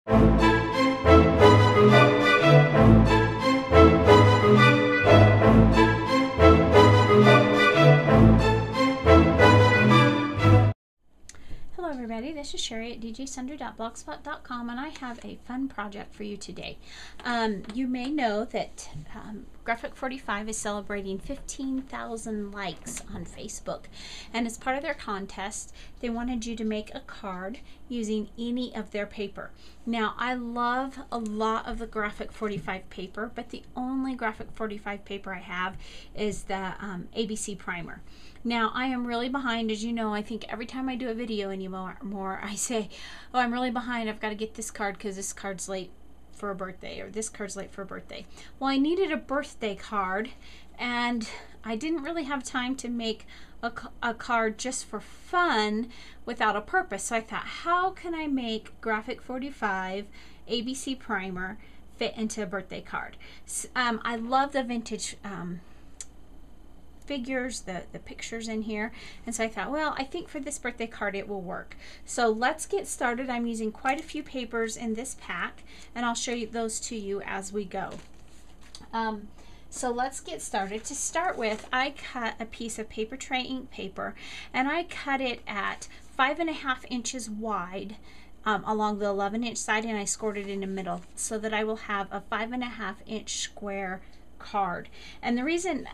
Hello everybody, this is Sherry at djsundry.blogspot.com, and I have a fun project for you today. You may know that Graphic 45 is celebrating 15,000 likes on Facebook, and as part of their contest they wanted you to make a card using any of their paper. Now, I love a lot of the Graphic 45 paper, but the only Graphic 45 paper I have is the ABC primer. Now, I am really behind, as you know. I think every time I do a video anymore, I say, oh, I'm really behind, I've got to get this card because this card's late for a birthday, or this card's late for a birthday. Well, I needed a birthday card, and I didn't really have time to make a card just for fun without a purpose. So I thought, how can I make Graphic 45 ABC primer fit into a birthday card? I love the vintage figures, the pictures in here, and so I thought, well, I think for this birthday card it will work. So let's get started. I'm using quite a few papers in this pack, and I'll show you those to you as we go. So let's get started. To start with, I cut a piece of paper tray ink paper, and I cut it at 5.5 inches wide along the 11-inch side, and I scored it in the middle so that I will have a 5.5-inch square card. And the reason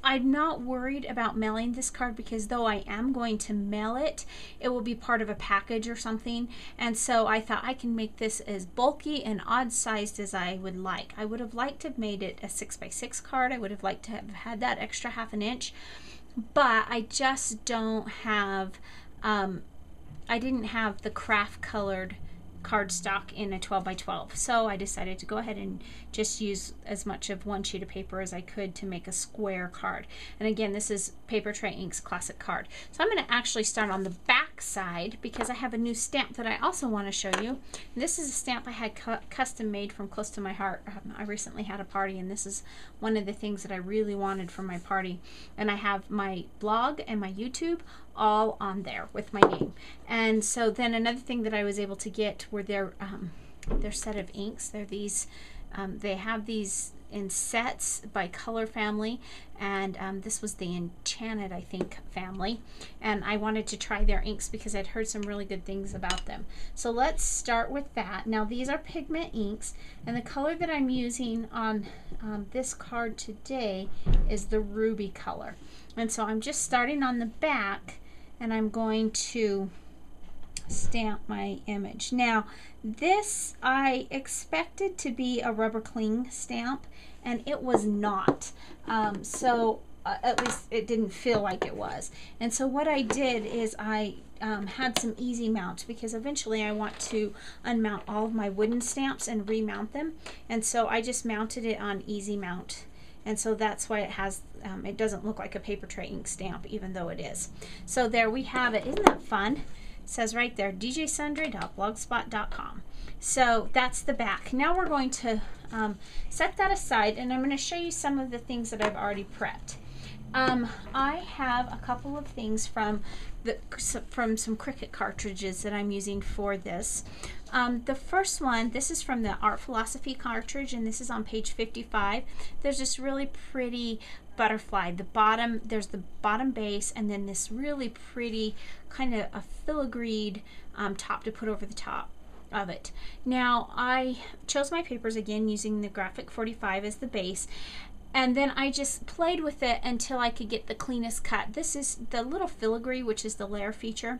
I'm not worried about mailing this card, because though I am going to mail it, it will be part of a package or something, and so I thought I can make this as bulky and odd sized as I would like. I would have liked to have made it a 6x6 card. I would have liked to have had that extra 1/2 inch, but I just don't have I didn't have the craft colored cardstock in a 12x12, so I decided to go ahead and just use as much of one sheet of paper as I could to make a square card. And again, this is Paper Tray Ink's classic card. So I'm going to actually start on the back side, because I have a new stamp that I also want to show you. And this is a stamp I had custom made from close to my heart. I recently had a party, and this is one of the things that I really wanted for my party, and I have my blog and my YouTube all on there with my name. And so then another thing that I was able to get were their set of inks. They're these they have these in sets by color family, and this was the Enchanted, I think, family, and I wanted to try their inks because I'd heard some really good things about them. So let's start with that. Now, these are pigment inks, and the color that I'm using on this card today is the ruby color. And so I'm just starting on the back, and I'm going to stamp my image. Now, this I expected to be a rubber cling stamp, and it was not. At least it didn't feel like it was. And so what I did is I had some easy mount, because eventually I want to unmount all of my wooden stamps and remount them. And so I just mounted it on easy mount. And so that's why it has, it doesn't look like a Paper Tray Ink stamp, even though it is. So there we have it. Isn't that fun? It says right there, djsundry.blogspot.com. So that's the back. Now we're going to set that aside, and I'm going to show you some of the things that I've already prepped. I have a couple of things from some Cricut cartridges that I'm using for this. The first one, this is from the Art Philosophy cartridge, and this is on page 55. There's this really pretty butterfly. There's the bottom base, and then this really pretty kind of a filigreed top to put over the top of it. Now, I chose my papers again using the Graphic 45 as the base, and then I just played with it until I could get the cleanest cut. This is the little filigree, which is the layer feature,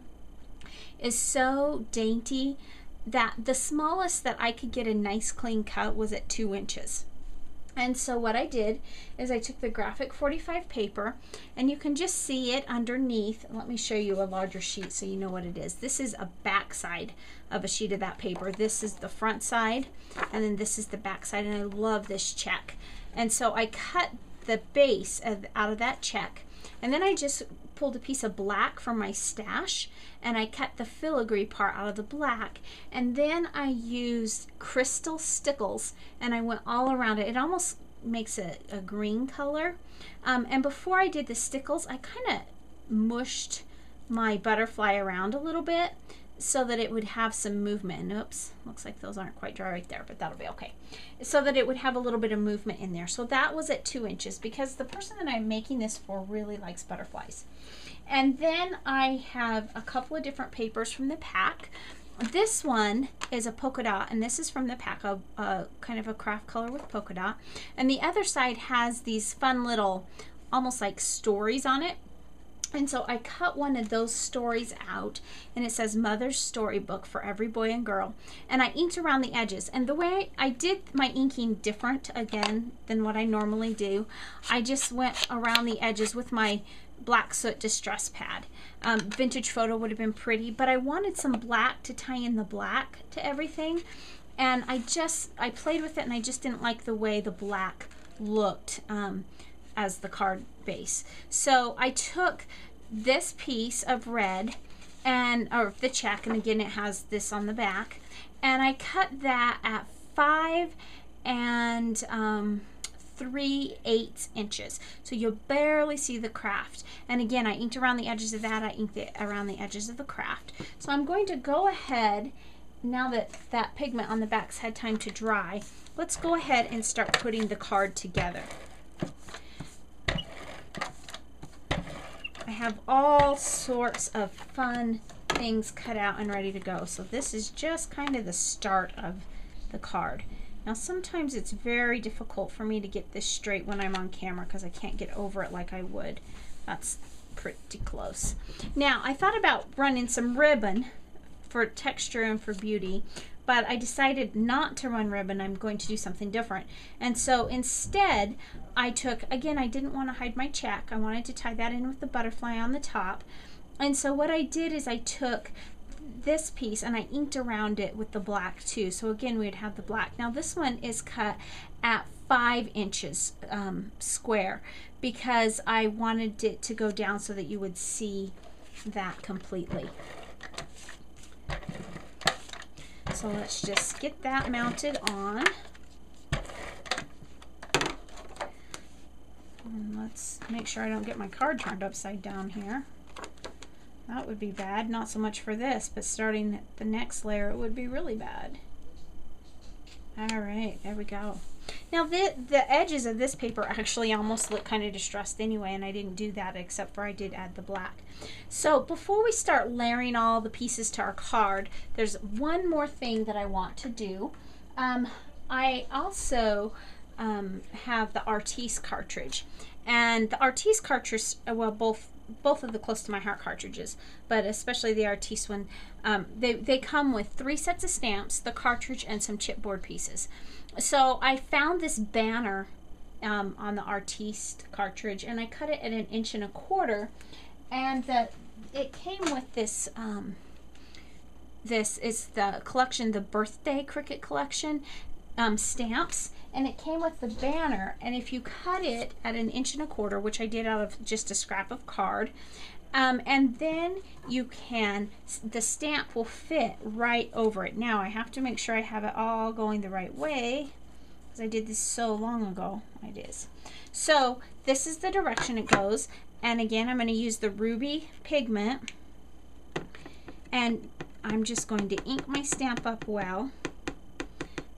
is so dainty that the smallest that I could get a nice clean cut was at 2 inches. And so what I did is I took the Graphic 45 paper, and you can just see it underneath. Let me show you a larger sheet so you know what it is. This is a back side of a sheet of that paper. This is the front side, and then this is the back side, and I love this check. And so I cut the base out of that check, and then I just pulled a piece of black from my stash, and I cut the filigree part out of the black, and then I used crystal stickles, and I went all around it. It almost makes a green color, and before I did the stickles, I kind of mushed my butterfly around a little bit so that it would have some movement. And oops, looks like those aren't quite dry right there, but that'll be okay. So that it would have a little bit of movement in there. So that was at 2 inches because the person that I'm making this for really likes butterflies. And then I have a couple of different papers from the pack. This one is a polka dot, and this is from the pack, kind of a craft color with polka dot. And the other side has these fun little, almost like stories on it. And so I cut one of those stories out, and it says Mother's Storybook for Every Boy and Girl. And I inked around the edges. And the way I did my inking different, again, than what I normally do, I just went around the edges with my Black Soot Distress Pad. Vintage Photo would have been pretty, but I wanted some black to tie in the black to everything. And I played with it, and I just didn't like the way the black looked as the card base. So I took this piece of red, or the check, and again it has this on the back, and I cut that at 5 3/8 inches. So you'll barely see the craft. And again, I inked around the edges of that, I inked it around the edges of the craft. So I'm going to go ahead, now that that pigment on the back's had time to dry, let's go ahead and start putting the card together. I have all sorts of fun things cut out and ready to go. So this is just kind of the start of the card. Now sometimes it's very difficult for me to get this straight when I'm on camera because I can't get over it like I would. That's pretty close. Now I thought about running some ribbon for texture and for beauty, but I decided not to run ribbon. I'm going to do something different. And so instead I took, again, I didn't want to hide my check. I wanted to tie that in with the butterfly on the top. And so what I did is I took this piece and I inked around it with the black too. So again, we would have the black. Now this one is cut at 5 inches square because I wanted it to go down so that you would see that completely. So let's just get that mounted on. And let's make sure I don't get my card turned upside down here. That would be bad. Not so much for this, but starting the next layer, it would be really bad. All right, there we go. Now the edges of this paper actually almost look kind of distressed anyway, and I didn't do that except for I did add the black. So before we start layering all the pieces to our card, there's one more thing that I want to do. I also have the Artiste cartridge, and the Artiste cartridge, well, both of the Close to My Heart cartridges, but especially the Artiste one, they come with 3 sets of stamps, the cartridge, and some chipboard pieces. So I found this banner on the Artiste cartridge, and I cut it at 1 1/4 inches, and it came with this. This is the collection, the Birthday Cricut collection stamps, and it came with the banner. And if you cut it at 1 1/4 inches, which I did out of just a scrap of card, and then you can, the stamp will fit right over it. Now I have to make sure I have it all going the right way because I did this so long ago. It is. So this is the direction it goes, and again I'm going to use the Ruby pigment, and I'm just going to ink my stamp up well.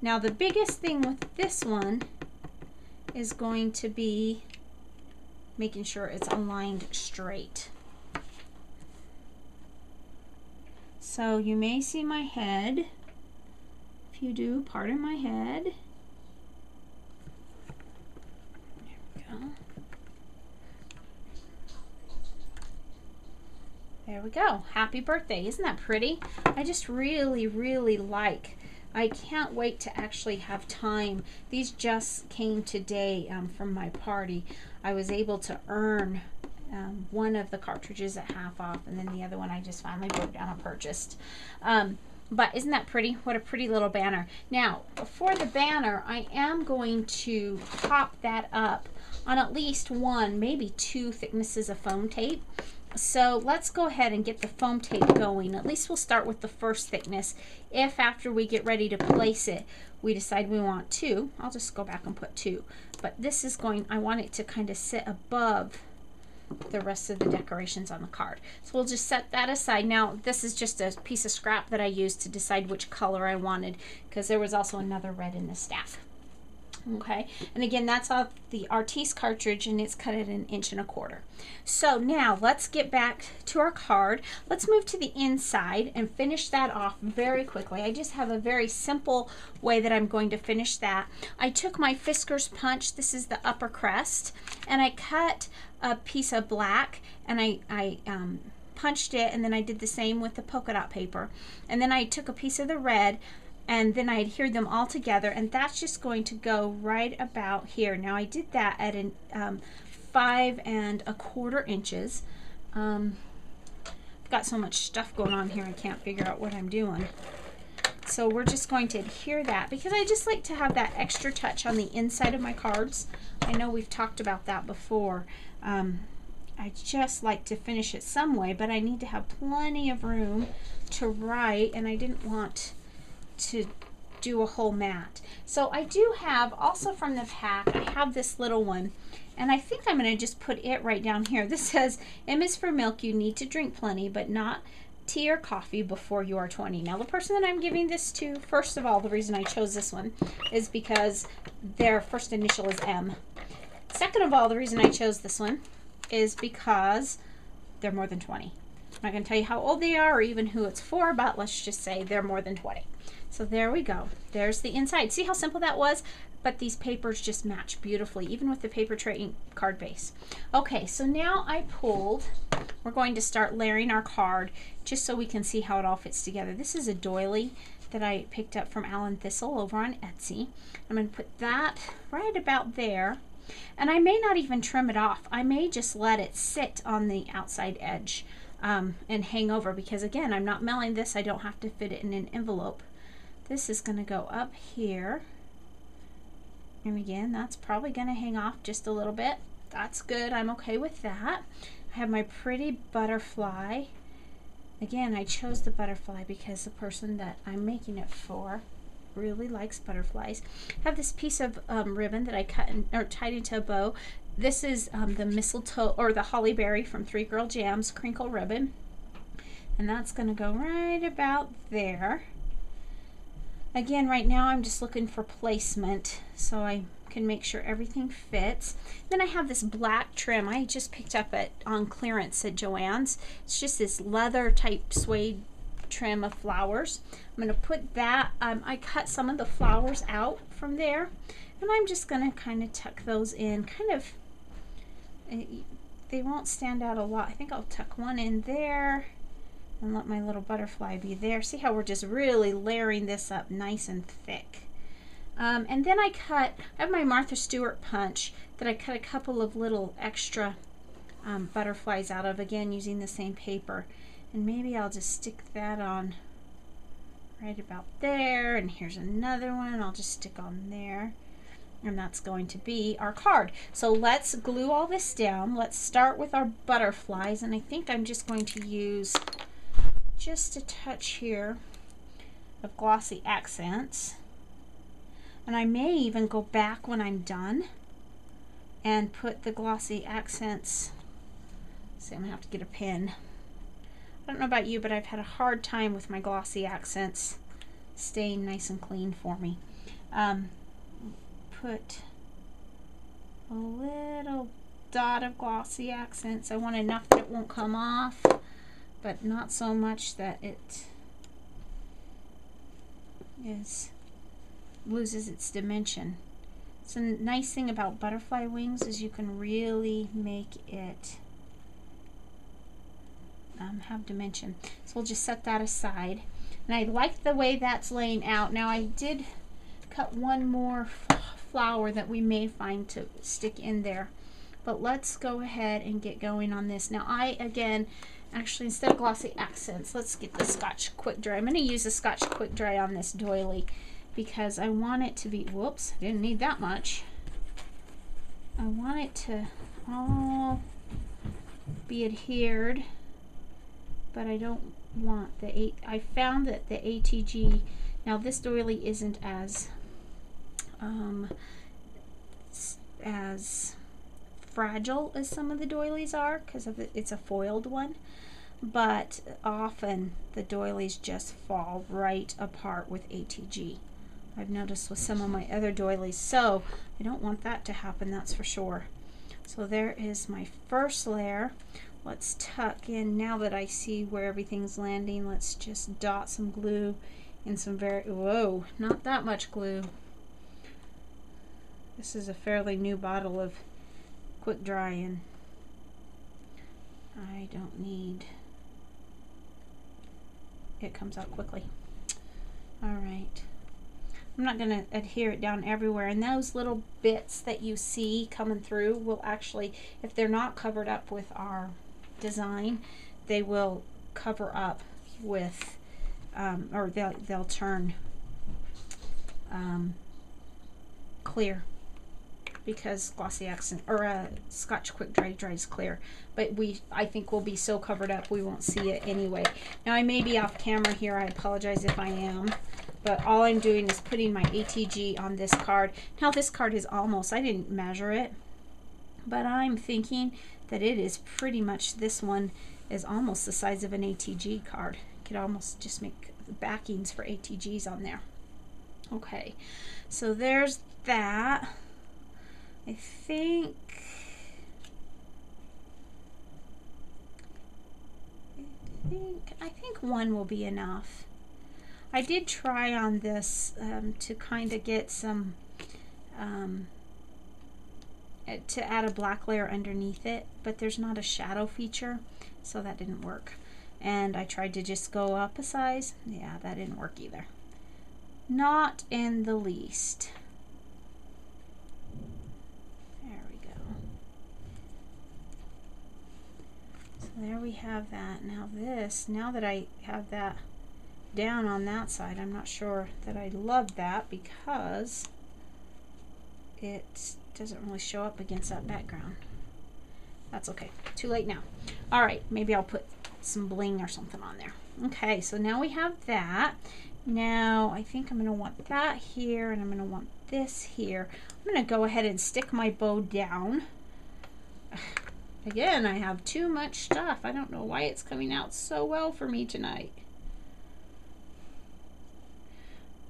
Now the biggest thing with this one is going to be making sure it's aligned straight. So you may see my head. If you do, pardon my head. There we go. There we go. Happy birthday. Isn't that pretty? I just really, really like. I can't wait to actually have time. These just came today from my party. I was able to earn one of the cartridges at half off, and then the other one I just finally broke down and purchased. But isn't that pretty? What a pretty little banner. Now, for the banner, I am going to pop that up on at least 1, maybe 2 thicknesses of foam tape. So let's go ahead and get the foam tape going. At least we'll start with the first thickness. If after we get ready to place it, we decide we want 2, I'll just go back and put 2. But this is going, I want it to kind of sit above the rest of the decorations on the card. So we'll just set that aside. Now this is just a piece of scrap that I used to decide which color I wanted, because there was also another red in the staff. Okay, and again, that's off the Artis cartridge, and it's cut at 1 1/4 inches. So now let's get back to our card. Let's move to the inside and finish that off very quickly. I just have a very simple way that I'm going to finish that. I took my Fiskars punch, this is the upper crest, and I cut a piece of black, and I punched it, and then I did the same with the polka dot paper, and then I took a piece of the red, and then I adhered them all together, and that's just going to go right about here. Now I did that at 5 1/4 inches. I've got so much stuff going on here I can't figure out what I'm doing. So we're just going to adhere that, because I just like to have that extra touch on the inside of my cards. I know we've talked about that before. I just like to finish it some way, but I need to have plenty of room to write, and I didn't want to do a whole mat. So I do have, also from the pack, I have this little one, and I think I'm going to just put it right down here. This says, M is for milk, you need to drink plenty, but not tea or coffee before you are 20. Now the person that I'm giving this to, first of all, the reason I chose this one is because their first initial is M. Second of all, the reason I chose this one is because they're more than 20. I'm not going to tell you how old they are or even who it's for, but let's just say they're more than 20. So there we go. There's the inside. See how simple that was? But these papers just match beautifully, even with the paper trading card base. Okay, so now I pulled, we're going to start layering our card just so we can see how it all fits together. This is a doily that I picked up from Alan Thistle over on Etsy. I'm going to put that right about there. And I may not even trim it off. I may just let it sit on the outside edge and hang over, because again, I'm not mailing this. I don't have to fit it in an envelope. This is going to go up here, and again, that's probably going to hang off just a little bit. That's good. I'm okay with that. I have my pretty butterfly. Again, I chose the butterfly because the person that I'm making it for really likes butterflies. I have this piece of ribbon that I cut or tied into a bow. This is the mistletoe, or the holly berry from 3 Girl Jams crinkle ribbon, and that's going to go right about there. Again, right now I'm just looking for placement so I can make sure everything fits. Then I have this black trim I just picked up on clearance at Joann's. It's just this leather type suede trim of flowers. I'm going to put that, I cut some of the flowers out from there, and I'm just going to kind of tuck those in, kind of, they won't stand out a lot. I think I'll tuck one in there and let my little butterfly be there. See how we're just really layering this up nice and thick. And then I have my Martha Stewart punch that I cut a couple of little extra butterflies out of, again using the same paper. And maybe I'll just stick that on right about there, and here's another one I'll just stick on there. And that's going to be our card. So let's glue all this down. Let's start with our butterflies, and I think I'm just going to use just a touch here of glossy accents, and I may even go back when I'm done and put the glossy accents. See, I'm gonna have to get a pen. I don't know about you, but I've had a hard time with my glossy accents staying nice and clean for me. Put a little dot of glossy accents. I want enough that it won't come off, but not so much that it loses its dimension. So the nice thing about butterfly wings is you can really make it have dimension. So we'll just set that aside. And I like the way that's laying out. Now I did cut one more flower that we may find to stick in there. But let's go ahead and get going on this. Now actually, instead of glossy accents, let's get the Scotch Quick Dry. I'm going to use the Scotch Quick Dry on this doily because I want it to be, whoops, didn't need that much. I want it to all be adhered, but I don't want I found that the ATG, now this doily isn't as fragile as some of the doilies are because of it's a foiled one, but often the doilies just fall right apart with ATG. I've noticed with some of my other doilies, so I don't want that to happen, that's for sure. So there is my first layer. Let's tuck in, now that I see where everything's landing, let's just dot some glue in some whoa, not that much glue. This is a fairly new bottle of quick drying. I don't need, it comes out quickly. All right. I'm not going to adhere it down everywhere, and those little bits that you see coming through will actually, if they're not covered up with our design, they will cover up with, or they'll turn clear, because glossy accent or Scotch quick dry dries clear, but I think we'll be so covered up we won't see it anyway. Now I may be off camera here, I apologize if I am. But all I'm doing is putting my ATG on this card. Now this card is almost, I didn't measure it, but I'm thinking that it is pretty much, this one is almost the size of an ATG card. Could almost just make backings for ATGs on there. Okay, so there's that. I think one will be enough. I did try on this to kind of get some, to add a black layer underneath it, but there's not a shadow feature, so that didn't work. And I tried to just go up a size. Yeah, that didn't work either. Not in the least. There we go. So there we have that. Now this, now that I have that down on that side, I'm not sure that I love that because it doesn't really show up against that background. That's okay, too late now. All right, maybe I'll put some bling or something on there. Okay, so now we have that. Now I think I'm gonna want that here, and I'm gonna want this here. I'm gonna go ahead and stick my bow down. Again, I have too much stuff. I don't know why it's coming out so well for me tonight.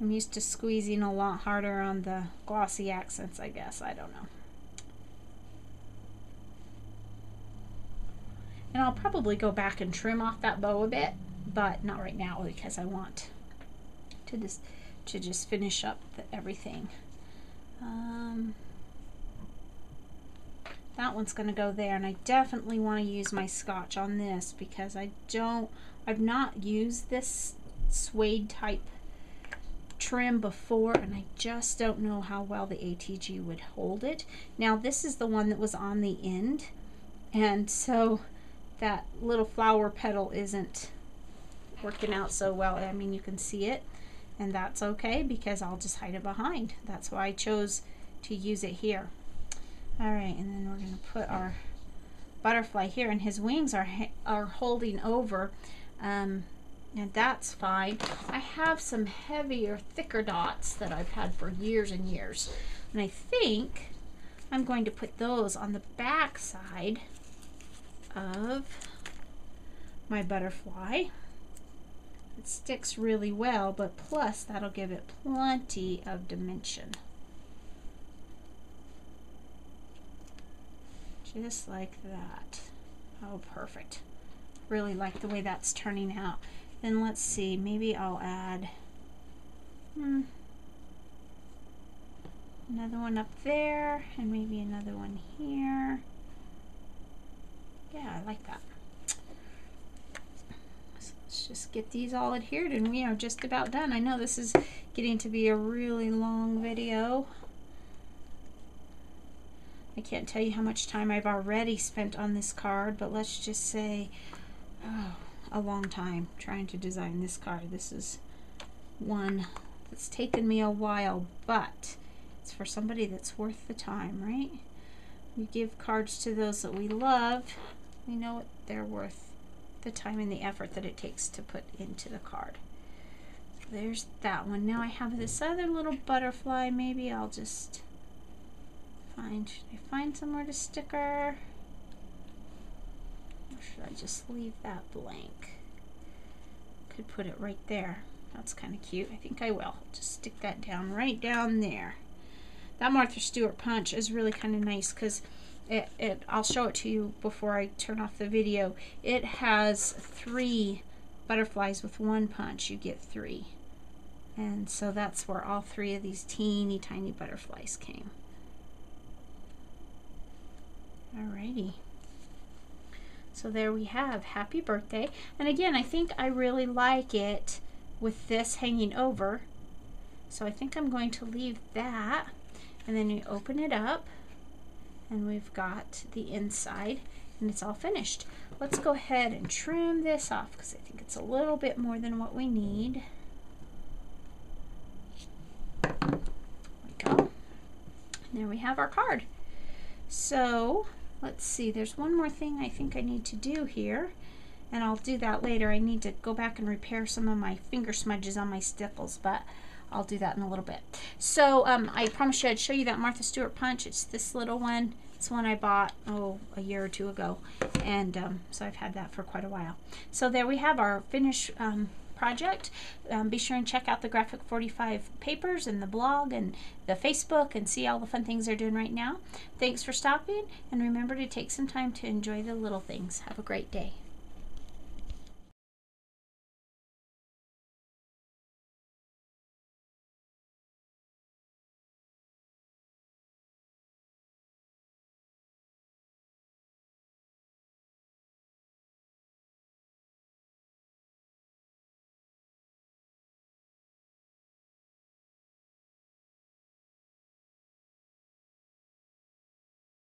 I'm used to squeezing a lot harder on the glossy accents, I guess. I don't know. And I'll probably go back and trim off that bow a bit, but not right now because I want to just finish up everything. That one's going to go there, and I definitely want to use my Scotch on this because I've not used this suede type trim before, and I just don't know how well the ATG would hold it. Now this is the one that was on the end, and so that little flower petal isn't working out so well. I mean, you can see it, and that's okay because I'll just hide it behind. That's why I chose to use it here. All right, and then we're going to put our butterfly here, and his wings are holding over, and that's fine. I have some heavier, thicker dots that I've had for years and years, and I think I'm going to put those on the back side of my butterfly. It sticks really well, but plus that'll give it plenty of dimension. Just like that. Oh, perfect. Really like the way that's turning out. Then let's see, maybe I'll add another one up there, and maybe another one here. Yeah, I like that. So let's just get these all adhered, and we are just about done. I know this is getting to be a really long video. I can't tell you how much time I've already spent on this card, but let's just say a long time trying to design this card. This is one that's taken me a while, but it's for somebody that's worth the time, right? We give cards to those that we love. We know what they're worth, the time and the effort that it takes to put into the card. So there's that one. Now I have this other little butterfly. Maybe I'll just Should I find somewhere to stick her? Or should I just leave that blank? Could put it right there. That's kind of cute. I think I will. Just stick that down right down there. That Martha Stewart punch is really kind of nice because I'll show it to you before I turn off the video. It has 3 butterflies with 1 punch. You get 3. And so that's where all 3 of these teeny tiny butterflies came. Alrighty. So there we have Happy Birthday. And again, I think I really like it with this hanging over. So I think I'm going to leave that. And then you open it up and we've got the inside and it's all finished. Let's go ahead and trim this off because I think it's a little bit more than what we need. There we go. And there we have our card. So let's see, there's one more thing I think I need to do here, and I'll do that later. I need to go back and repair some of my finger smudges on my stickles, but I'll do that in a little bit. So I promised you I'd show you that Martha Stewart punch. It's this little one. It's one I bought, a year or 2 ago, and so I've had that for quite a while. So there we have our finished project. Be sure and check out the Graphic 45 papers and the blog and the Facebook and see all the fun things they're doing right now. Thanks for stopping, and remember to take some time to enjoy the little things. Have a great day.